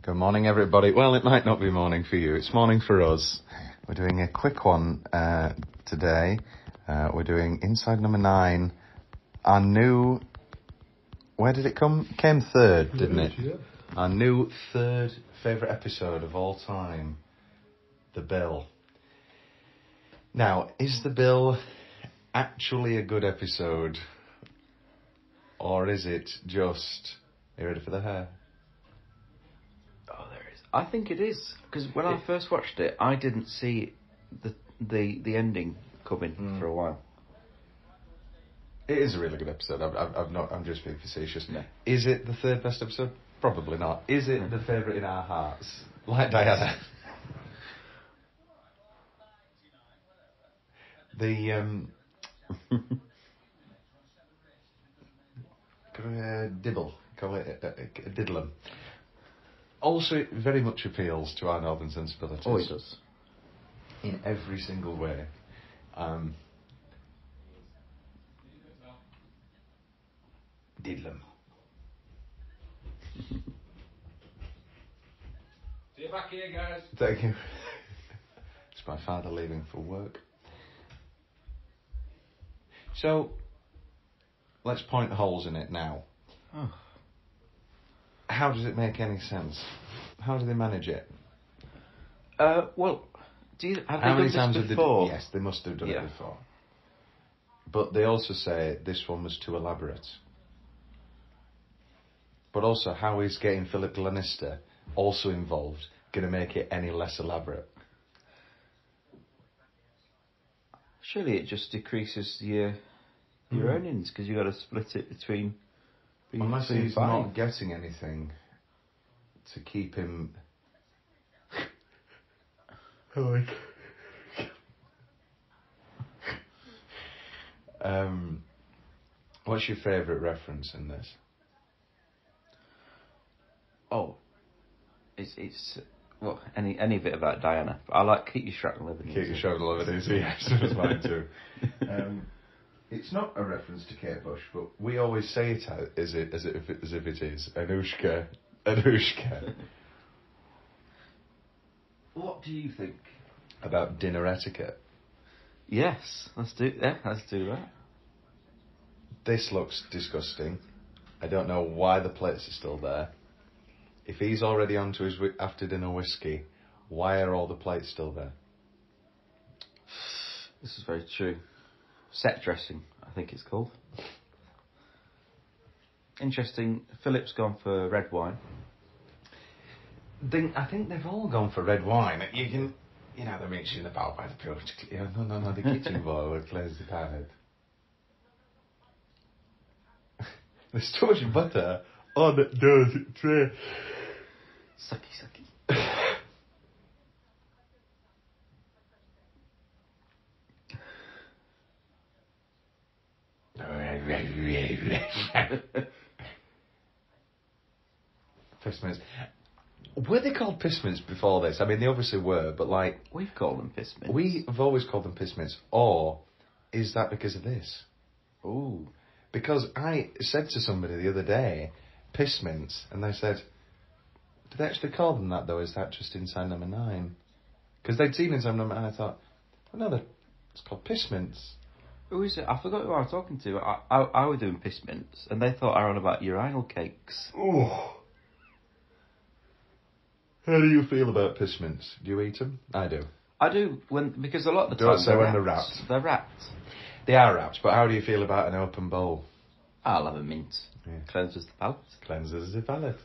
Good morning, everybody. Well, it might not be morning for you. It's morning for us. We're doing a quick one today. We're doing Inside Number 9. Our new... Where did it come? It came third, didn't it? Yeah. Our new third favourite episode of all time. The Bill. Now, is The Bill actually a good episode? Or is it just... Are you ready for the hair? I think it is, because when I first watched it, I didn't see the ending coming for a while. It is a really good episode. I'm just being facetious. No. Is it the third best episode? Probably not. Is it the favourite in our hearts? Like Diana. Dibble. Call it a diddlem. Also, it very much appeals to our northern sensibilities. Oh, it does. In every single way. Diddlem. See you back here, guys. Thank you. It's my father leaving for work. So, let's point holes in it now. Oh. How does it make any sense? How do they manage it? Well, have they done this before? Yes, they must have done it before. But they also say this one was too elaborate. But also, how is getting Philip Lannister also involved going to make it any less elaborate? Surely it just decreases your earnings, because you've got to split it between... Unless he's not getting anything to keep him... What's your favourite reference in this? Oh, it's well, any bit about Diana. I like Keep Your Shrapnel Living. Keep Your Shrapnel Living, yes, that's mine too. It's not a reference to Kate Bush, but we always say it as if it is. Anushka. What do you think about dinner etiquette? Yes, let's do that. This looks disgusting. I don't know why the plates are still there. If he's already on to his after dinner whiskey, why are all the plates still there? This is very true. Set dressing, I think it's called. Interesting. Philip's gone for red wine. I think they've all gone for red wine. They're reaching about by the pool. No, the kitchen boy will close the palate. There's too much butter on the tray. Sucky. Pissmints. Were they called pissmints before this? I mean, they obviously were, but like... We've called them pissmints. We've always called them pissmints. Or is that because of this? Ooh. Because I said to somebody the other day, pissmints, and they said, do they actually call them that, though? Is that just Inside Number 9? Because they'd seen Inside Number 9, and I thought, well, no, it's called pissmints. Who is it? I forgot who I was talking to. I were doing pissmints, and they thought I were on about urinal cakes. Oh. How do you feel about pissmints? Do you eat them? I do. I do, because a lot of the time... Don't say when they're wrapped. They're wrapped. They are wrapped, but how do you feel about an open bowl? I'll have a mint. Yeah. Cleanses the palate. Cleanses the palate.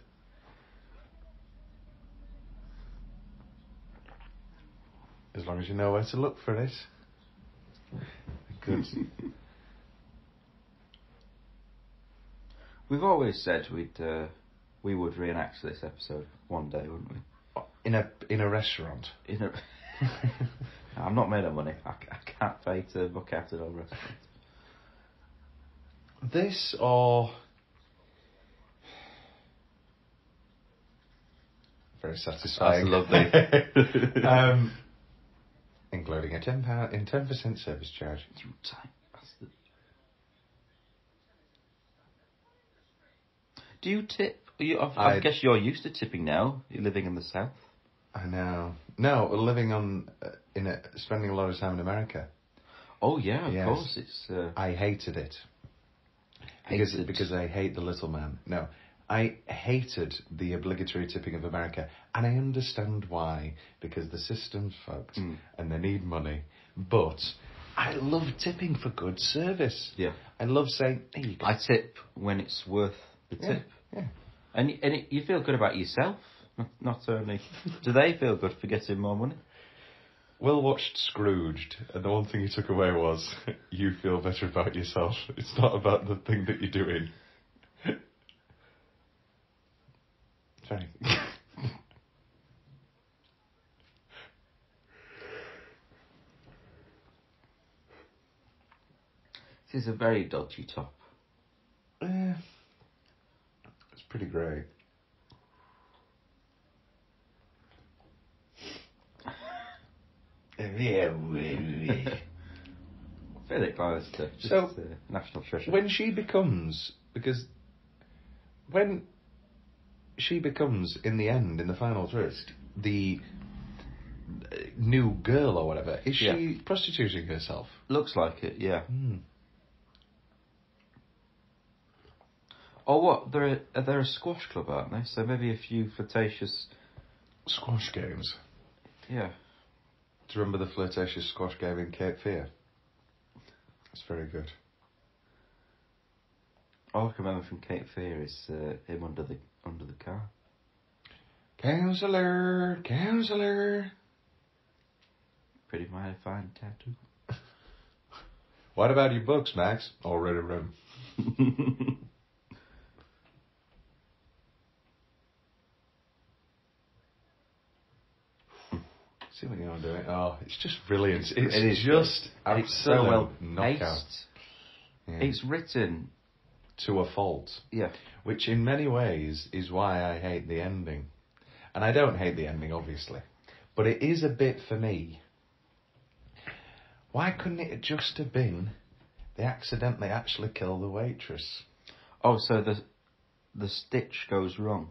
As long as you know where to look for it. Good. We've always said we would reenact this episode one day, wouldn't we? In a restaurant. I'm not made of money. I can't pay to book out at a restaurant. This or very satisfying. That's lovely. Including a £10% service charge. Do you tip? I guess you're used to tipping now. You're living in the South. I know. No, we're living spending a lot of time in America. Oh yeah, of Yes. course. It's. I hated it. Because I hate the little man. No, I hated the obligatory tipping of America, and I understand why, because the system's fucked and they need money. But I love tipping for good service. Yeah. I love saying, "Hey, you I tip when it's worth the tip. Yeah. And you feel good about yourself. Not only do they feel good for getting more money. Will watched Scrooged, and the one thing he took away was, you feel better about yourself. It's not about the thing that you're doing. Sorry. This is a very dodgy top. It's pretty great. Very close to just national treasure. When she becomes in the end, in the final twist, the new girl or whatever, is she prostituting herself? Looks like it, yeah. Mm. Oh, what? They're a squash club, aren't they? So maybe a few flirtatious Squash games. Yeah. Do you remember the flirtatious squash game in Cape Fear? It's very good. All I can remember from Cape Fear is him under the car. Counsellor. Pretty mighty fine tattoo. What about your books, Max? Already read 'em. See what you're doing. Oh, it's just brilliant. It is just absolute so well knockout. paced. Yeah. It's written To a fault. Yeah. Which in many ways is why I hate the ending. And I don't hate the ending, obviously. But it is a bit for me. Why couldn't it just have been they accidentally actually kill the waitress? Oh, so the stitch goes wrong.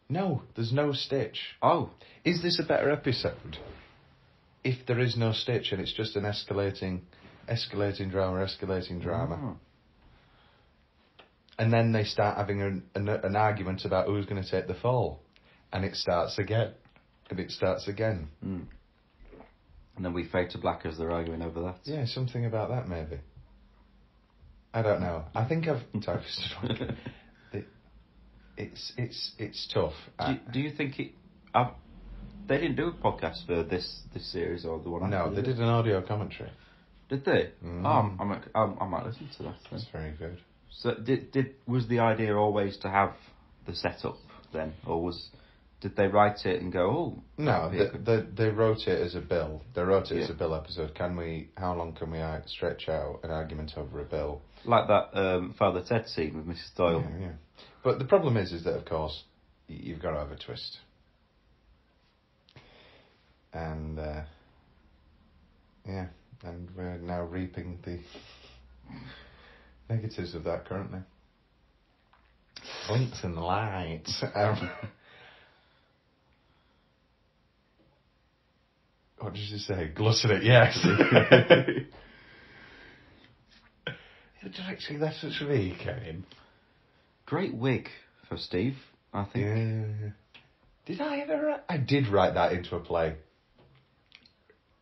No, there's no stitch. Oh. Is this a better episode if there is no stitch and it's just an escalating drama? Oh. And then they start having an argument about who's going to take the fall. And it starts again. Mm. And then we fade to black as they're arguing over that. Yeah, something about that maybe. I don't know. I think I've typed It's tough. Do you think it? They didn't do a podcast for this series or the one. No, they did an audio commentary. Did they? Mm. I might listen to that. Then. That's very good. So was the idea always to have the setup then, or did they write it and go, oh? No, they wrote it as a bill. They wrote it as a bill episode. How long can we stretch out an argument over a bill? Like that Father Ted scene with Mrs. Doyle. Yeah. But the problem is that, of course, you've got to have a twist. And, and we're now reaping the negatives of that currently. Blinks and lights. What did you say? Glutton it, yes. Actually, that's what's me, Kevin. Great wig for Steve, I think. Yeah. Did I ever? I did write that into a play.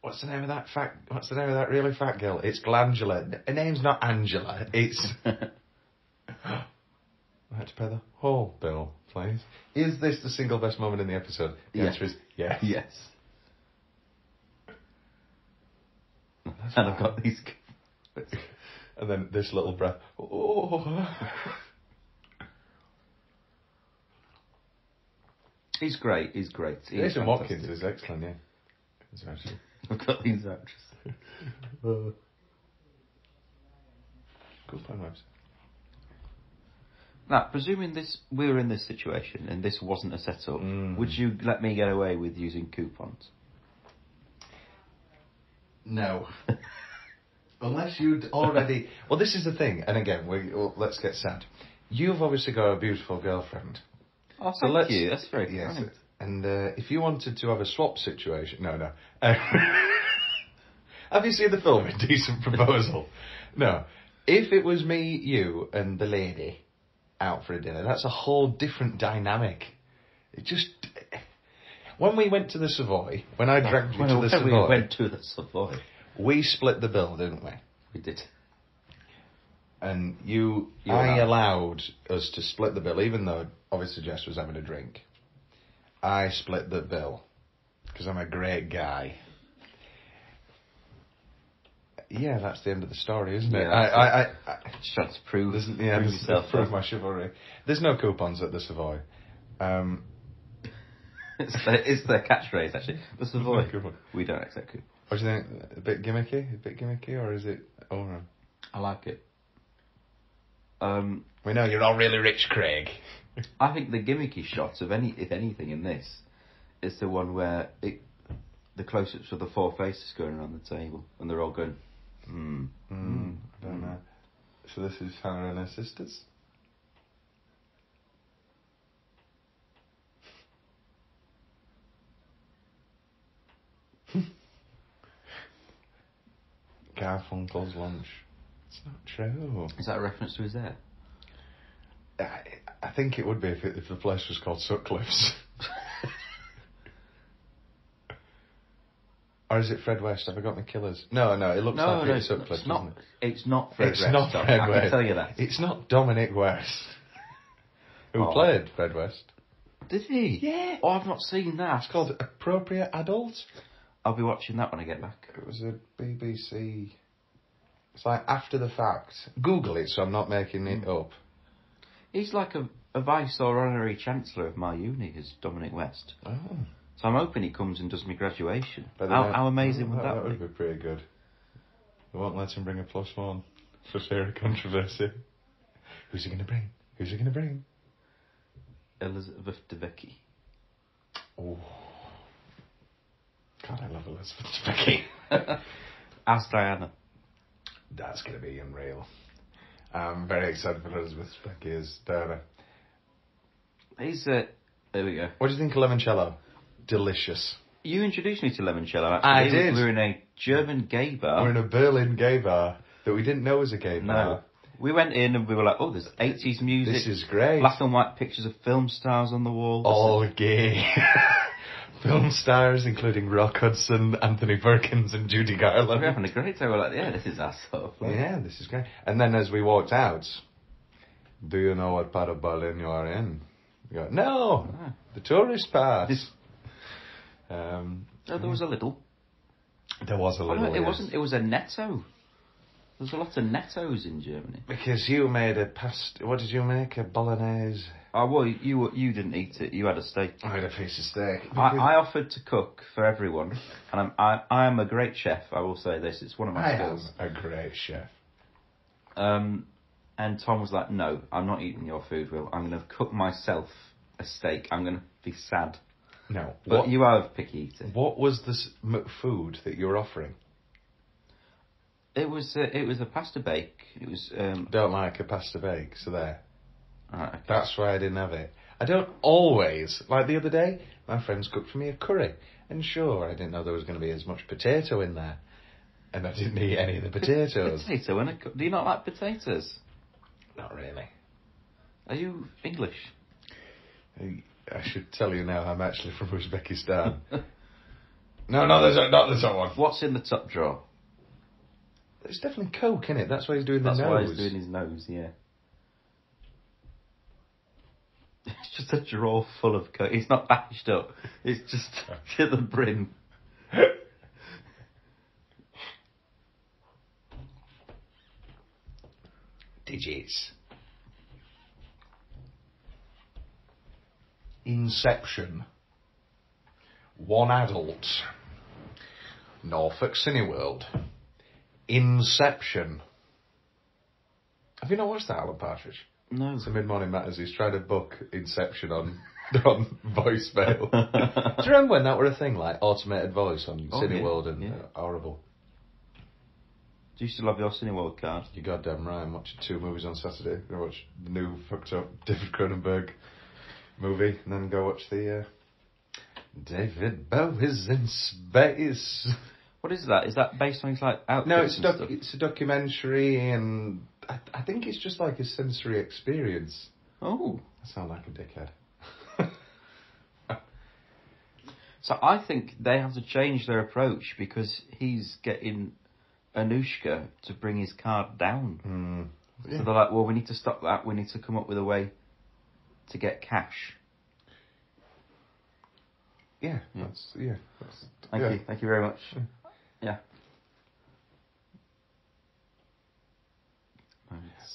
What's the name of that really fat girl? It's Glandula. Her name's not Angela. It's like to pay the whole bill, please? Is this the single best moment in the episode? The answer is yes. Yes. And I've got these... And then this little breath. Oh. He's great. He's great. He's Jason fantastic. Watkins is excellent, yeah. He's actually... I've got these actresses. Good point, Webs. Now, presuming we were in this situation and this wasn't a setup, would you let me get away with using coupons? No. Unless you'd already... Well, this is the thing, and again, let's get sad. You've obviously got a beautiful girlfriend. Oh, so thank you. That's very yes, kind. and if you wanted to have a swap situation... No. Have you seen the film Indecent Proposal? No. If it was me, you, and the lady out for a dinner, that's a whole different dynamic. It just... When we went to the Savoy, when I dragged you to the Savoy... We went to the Savoy. We split the bill, didn't we? We did. And I allowed us to split the bill, even though obviously Jess was having a drink. I split the bill, because I'm a great guy. Yeah, that's the end of the story, isn't it? I just trying to prove yourself. Prove my chivalry. There's no coupons at the Savoy. It's their catchphrase, actually. The Savoy. We don't accept coupons. What do you think? A bit gimmicky, or is it... Oh, no. I like it. We know you're all really rich, Craig. I think the gimmicky shot of if anything in this is the one where the close-ups of the four faces going around the table and they're all going, I don't know. So this is Hannah and her sisters? Garfunkel's lunch. It's not true. Is that a reference to his hair? I think it would be if the place was called Sutcliffe's. Or is it Fred West? Have I got my killers? No, it looks like Peter Sutcliffe, doesn't it? It's not Fred West. It's not Fred West. I can tell you that. It's not Dominic West. Who played Fred West. Did he? Yeah. Oh, I've not seen that. It's called Appropriate Adult. I'll be watching that when I get back. It was a BBC... It's like after the fact. Google it, so I'm not making it up. He's like a vice or honorary chancellor of my uni, is Dominic West. Oh. So I'm hoping he comes and does my graduation. But How amazing would that be? That would be pretty good. We won't let him bring a +1 for fear of controversy. Who's he going to bring? Elizabeth Debicki. Oh. God, I love Elizabeth Debicki. As Diana. That's going to be unreal. I'm very excited for Elizabeth Debicki as Diana. There we go. What do you think of limoncello? Delicious. You introduced me to limoncello, actually. I did. We were in a German gay bar. We're in a Berlin gay bar that we didn't know was a gay bar. No. We went in and we were like, oh, there's 80s music. This is great. Black and white pictures of film stars on the wall. All gay. Film stars, including Rock Hudson, Anthony Perkins and Judy Garland. We're having a great time. We're like, yeah, this is our sort of place. Yeah, this is great. And then as we walked out, do you know what part of Berlin you are in? We go, no, the tourist part. There was a little. There was a little. No, it wasn't. It was a netto. There's a lot of nettos in Germany. Because you made a pasta. What did you make? A bolognese? Oh well, you didn't eat it. You had a steak. I had a piece of steak. I offered to cook for everyone, and I am a great chef. I will say this. It's one of my skills. I am a great chef. And Tom was like, "No, I'm not eating your food, Will. I'm going to cook myself a steak. I'm going to be sad." No, but you are a picky eater. What was this food that you were offering? It was a pasta bake. It was. Don't like a pasta bake, so there. Right, okay. That's why I didn't have it. I don't always, like the other day, my friends cooked for me a curry, and sure, I didn't know there was going to be as much potato in there, and I didn't eat any of the potatoes. Potato in a do you not like potatoes? Not really. Are you English? I should tell you now, I'm actually from Uzbekistan. No, there's not the top one. What's in the top drawer? There's definitely Coke in it. That's why he's doing the nose. That's why he's doing his nose, yeah. just a drawer full of coke. It's not packaged up. It's just to the brim. Digits. Inception. One adult. Norfolk Cineworld. Inception. Have you not watched that, Alan Partridge? No. It's a Mid-Morning Matters. He's trying to book Inception on voicemail. Do you remember when that were a thing, like automated voice on Cineworld and horrible? Do you still have your Cineworld card? You're goddamn right. I'm watching 2 movies on Saturday. I watch the new fucked up David Cronenberg movie, and then go watch the David Bowie's in Space. What is that? Is that based on his like outfits? No, it's a documentary, and I think it's just like a sensory experience. Oh, I sound like a dickhead. So I think they have to change their approach because he's getting Anushka to bring his card down. So they're like, well, we need to stop that. We need to come up with a way to get cash. Yeah. Thank you. Thank you very much. Yeah.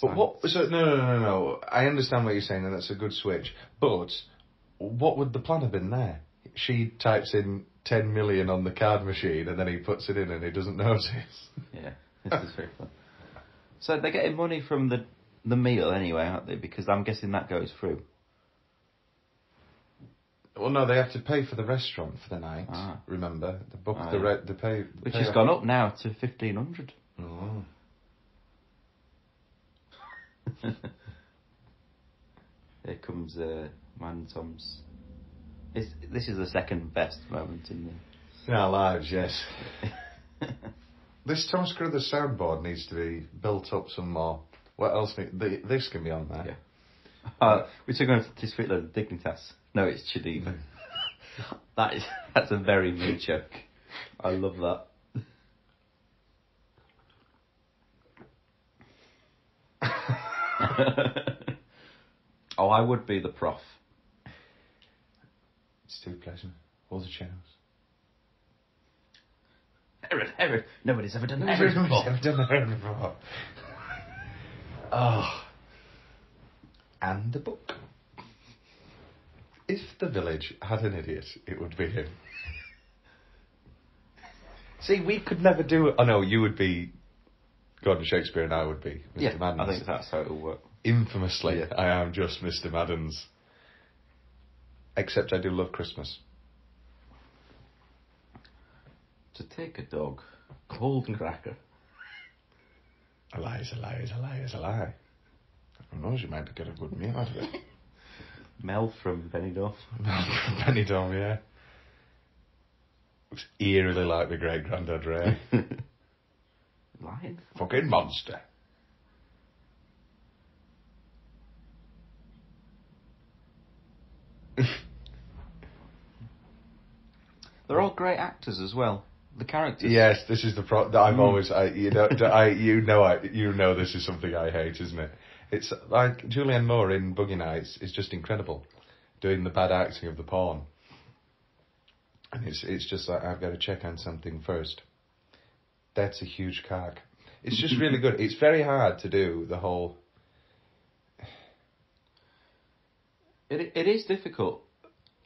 But what? So no. I understand what you're saying, and that's a good switch. But what would the plan have been there? She types in 10 million on the card machine, and then he puts it in, and he doesn't notice. Yeah, this is very fun. So they're getting money from the meal anyway, aren't they? Because I'm guessing that goes through. Well, no, they have to pay for the restaurant for the night. Remember, the book, the pay, which has gone up now to 1,500. Oh. Here comes Man Tom's. This is the second best moment in our lives, yes. This Thomas Carruthers soundboard needs to be built up some more. What else? This can be on there. Yeah. We took on to speak of Dignitas. No, it's Chadiva. That's a very me joke. I love that. Oh, I would be the prof. It's too pleasant. All the channels. Herod. Nobody's ever done Herod before. Oh. And the book. If the village had an idiot, it would be him. See, we could never do it. Oh no, you would be Gordon Shakespeare and I would be Mr. Maddens. I think that's how it will work. Infamously, I am just Mr. Maddens. Except I do love Christmas. To take a dog, cold cracker. A lie is a lie is a lie is a lie. Who knows, you might get a good meal out of it. Mel from Benidorm. Benidorm, yeah. Looks eerily like the great granddad Ray. Lion? Fucking monster. They're all great actors as well. The characters. Yes, this is the that I've always. You know, this is something I hate, isn't it? It's like Julianne Moore in Boogie Nights is just incredible, doing the bad acting of the porn. And it's just like, I've got to check on something first. That's a huge cock. It's just really good. It's very hard to do the whole. It is difficult,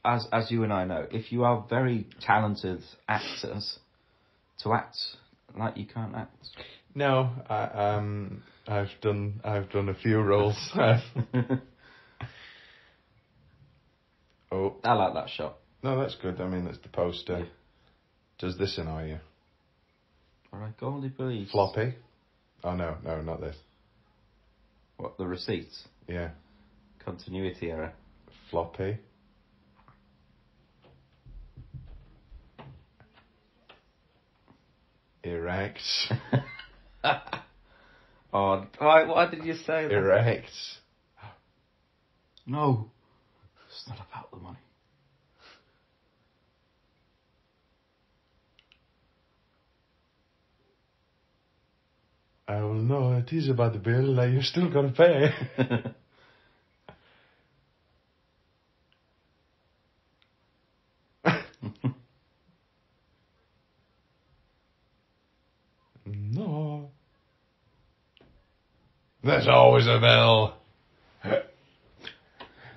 as you and I know. If you are very talented actors, to act like you can't act. No, I've done a few roles. Oh, I like that shot. No, that's good. I mean, that's the poster. Yeah. Does this annoy you? Alright, Goldie please. Floppy? Oh no, not this. What, the receipts? Yeah. Continuity error. Floppy. Erect. Oh, why did you say that? Erect. No. It's not about the money. Oh, no, it is about the bill. You're still going to pay. There's always a bill.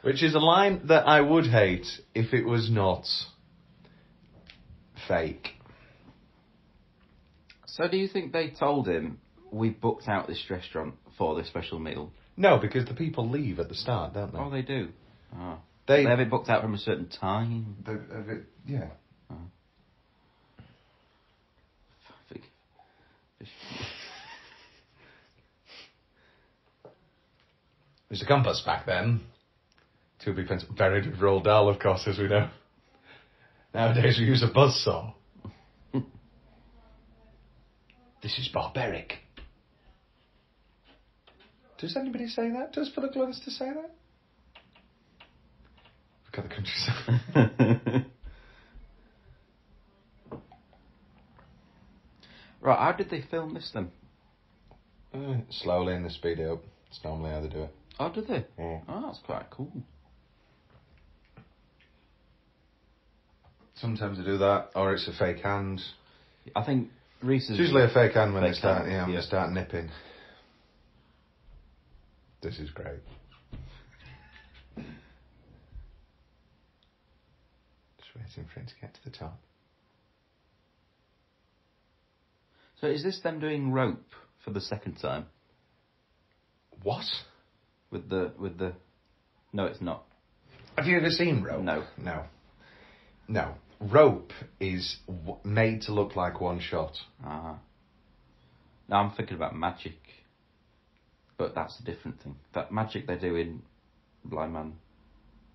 Which is a line that I would hate if it was not fake. So do you think they told him, we booked out this restaurant for this special meal? No, because the people leave at the start, don't they? Oh, they do? Oh. They have it booked out from a certain time? Yeah. Oh. I think... There's a compass back then. 2 big pence. Very good Roald Dahl, of course, as we know. Nowadays we use a buzzsaw. This is barbaric. Does anybody say that? Does Philip Glenister say that? We've got the countryside. Right, how did they film this then? Slowly and they speed it up. It's normally how they do it. Oh, did they? Yeah. Oh, that's quite cool. Sometimes they do that, or it's a fake hand. I think Reese's... It's usually a fake hand when fake they start, hand, when they start nipping. This is great. Just waiting for it to get to the top. So is this them doing rope for the second time? What? With the... No, it's not. Have you ever seen rope? No. No. Rope is made to look like one shot. Ah. Now I'm thinking about magic. But that's a different thing. That magic they do in Blind Man.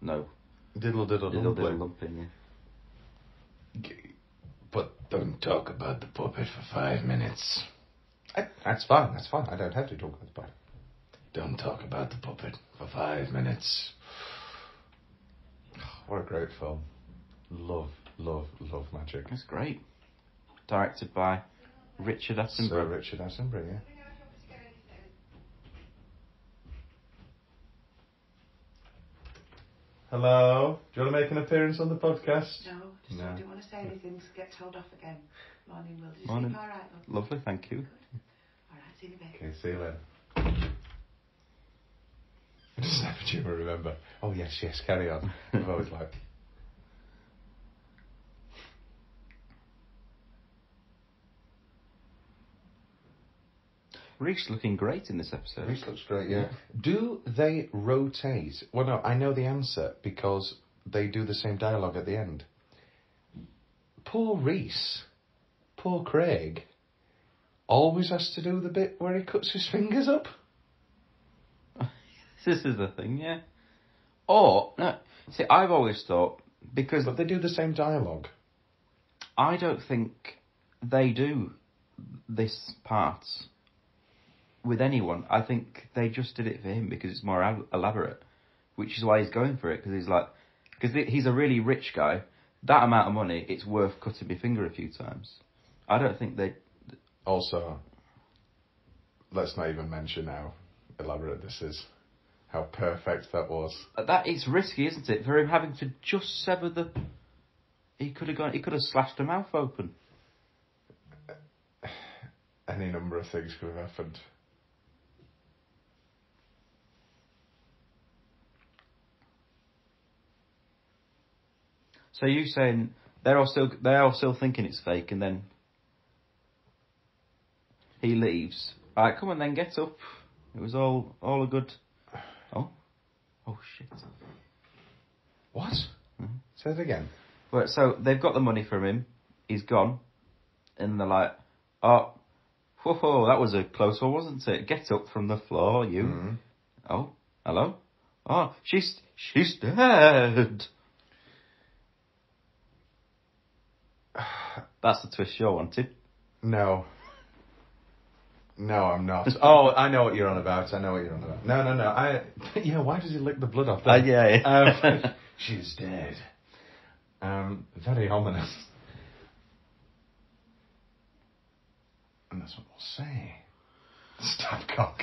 No. Diddle lumping, yeah. But don't talk about the puppet for 5 minutes. That's fine. I don't have to talk about the puppet. Don't talk about the puppet for 5 minutes. What a great film. Love magic. That's great. Directed by Richard Attenborough. Sir Richard Attenborough, yeah. Hello. Do you want to make an appearance on the podcast? No, just I didn't want to say anything to get told off again. Morning, Will. Did you Morning. sleep all right, love? Lovely, thank you. Good. All right, see you in a bit. Okay, see you later. I just never do remember. Oh, yes, carry on. I've always liked. Reese looking great in this episode. Reese looks great, yeah. Do they rotate? Well, no, I know the answer because they do the same dialogue at the end. Poor Reese, poor Craig, always has to do the bit where he cuts his fingers up. This is the thing, yeah. Or, no, see, I've always thought, because... But they do the same dialogue. I don't think they do this part with anyone. I think they just did it for him because it's more elaborate, which is why he's going for it, because he's like... Because he's a really rich guy. That amount of money, it's worth cutting my finger a few times. I don't think they... Also, let's not even mention how elaborate this is. How perfect that was. That it's risky, isn't it? For him having to just sever the... He could have slashed her mouth open. Any number of things could have happened. So you saying they are still thinking it's fake, and then he leaves. All right, come on then, get up. It was all a good. Oh shit. What? Mm-hmm. Say it again. Well, so they've got the money from him. He's gone, and they're like, "Oh, whoa, that was a close one, wasn't it? Get up from the floor, you." Mm-hmm. Oh, hello. Oh, she's dead. That's the twist you wanted. No, I'm not. Oh, I know what you're on about. No. Yeah, why does he lick the blood off that? Yeah. She's dead. Very ominous. And that's what we'll say. Stabcock.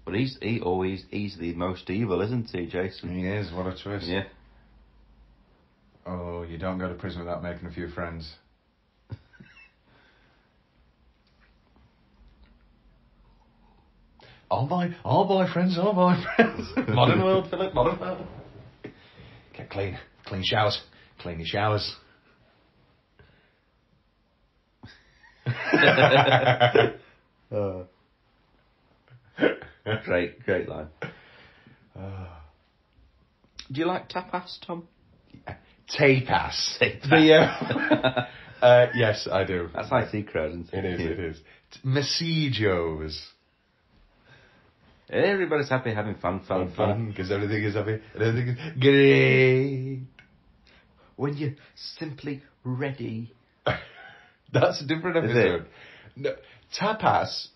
But he's the most evil, isn't he, Jason? He is. What a twist. Yeah. Oh, you don't go to prison without making a few friends. All boyfriends, all boyfriends. Modern world, Philip, modern world. Get clean showers. Clean your showers. Great line. Do you like tapas, Tom? Tapas. Yes, I do. That's like secret, isn't it? It is. Messijos. Everybody's happy, having fun. Because everything is happy. And everything is great. When you're simply ready. That's a different episode. No, tapas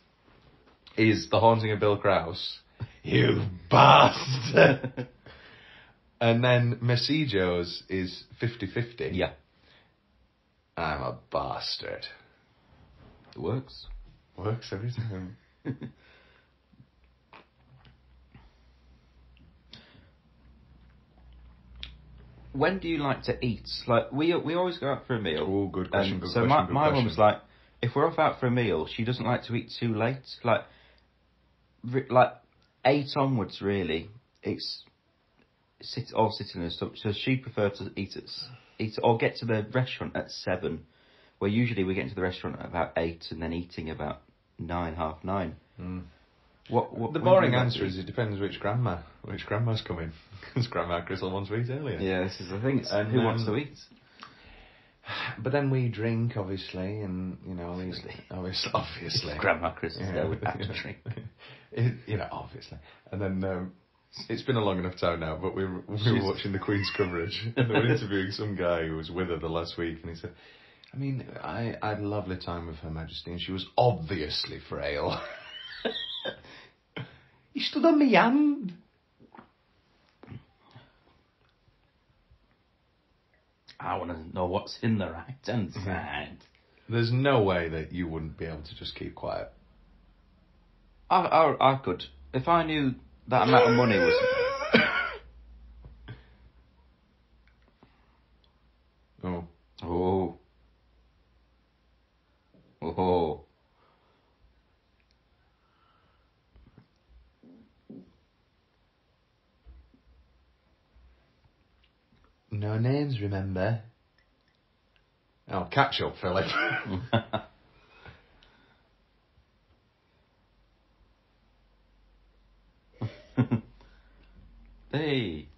is The Haunting of Bill Krause. You bastard. And then Messijos is 50-50. Yeah. I'm a bastard. It works. Works every time. When do you like to eat? Like we always go out for a meal. Oh, good question. So my mum was like, if we're off out for a meal, she doesn't like to eat too late. Like 8 onwards, really. It's sitting and stuff. So she preferred to eat or get to the restaurant at 7. Where usually we get into the restaurant at about 8 and then eating about 9, half 9. Mm. What the boring answer is it depends which grandma's coming. Because Grandma Crystal wants to eat earlier. Yeah, this is the thing. It's who wants to eat? But then we drink, obviously, and obviously. Grandma Crystal, Yeah, we have to drink. Obviously. And then it's been a long enough time now, but we were watching the Queen's coverage, and they were interviewing some guy who was with her the last week, and he said, I mean, I had a lovely time with Her Majesty, and she was obviously frail. He stood on my hand. I want to know what's in the right hand side. There's no way that you wouldn't be able to just keep quiet. I could. If I knew that amount of money was... Oh. Oh. Oh. No names, remember? Oh, catch up, Philip. Hey.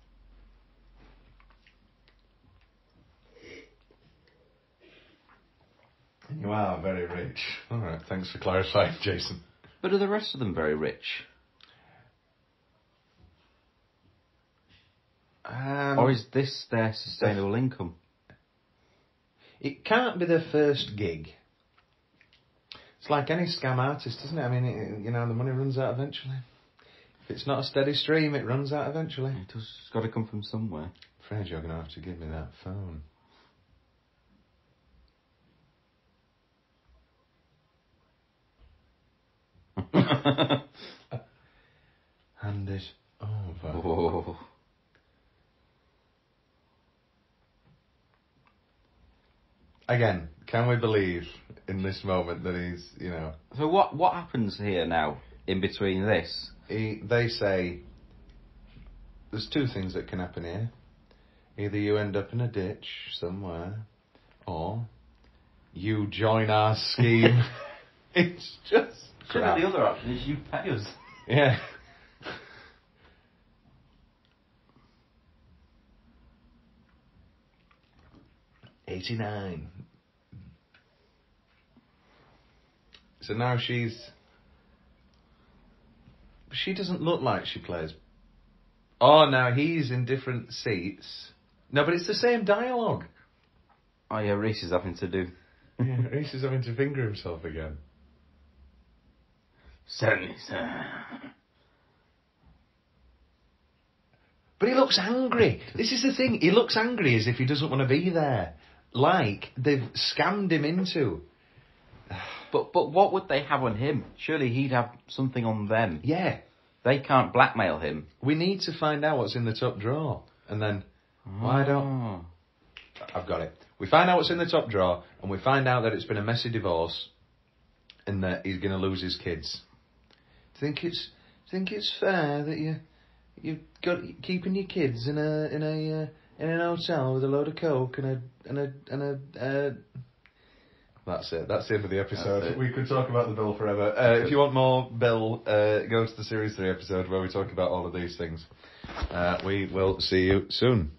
You are very rich. All right, thanks for clarifying, Jason. But are the rest of them very rich? Or is this their sustainable income? It can't be their first gig. It's like any scam artist, isn't it? I mean, the money runs out eventually. If it's not a steady stream, it runs out eventually. It's got to come from somewhere. Afraid you're going to have to give me that phone. Hand it over. Oh. Again, can we believe in this moment that he's, So what happens here now in between this? They say there's 2 things that can happen here. Either you end up in a ditch somewhere, or you join our scheme. It's just crap. The other option is you pay us. Yeah. $89. So now she doesn't look like she plays. Oh, now he's in different seats. No, but it's the same dialogue. Oh yeah, Reese is having to do. Yeah, Reese is having to finger himself again. Certainly, sir. But he looks angry. This is the thing. He looks angry as if he doesn't want to be there. Like they've scammed him into. But what would they have on him? Surely he'd have something on them. Yeah. They can't blackmail him. We need to find out what's in the top drawer. And then, why don't... I've got it. We find out what's in the top drawer, and we find out that it's been a messy divorce, and that he's going to lose his kids. Do you think it's think it's fair that you've got keeping your kids in an hotel with a load of coke and a That's it. That's the end of the episode. We could talk about the bill forever. If you want more Bill, go to the Series 3 episode where we talk about all of these things. We will see you soon.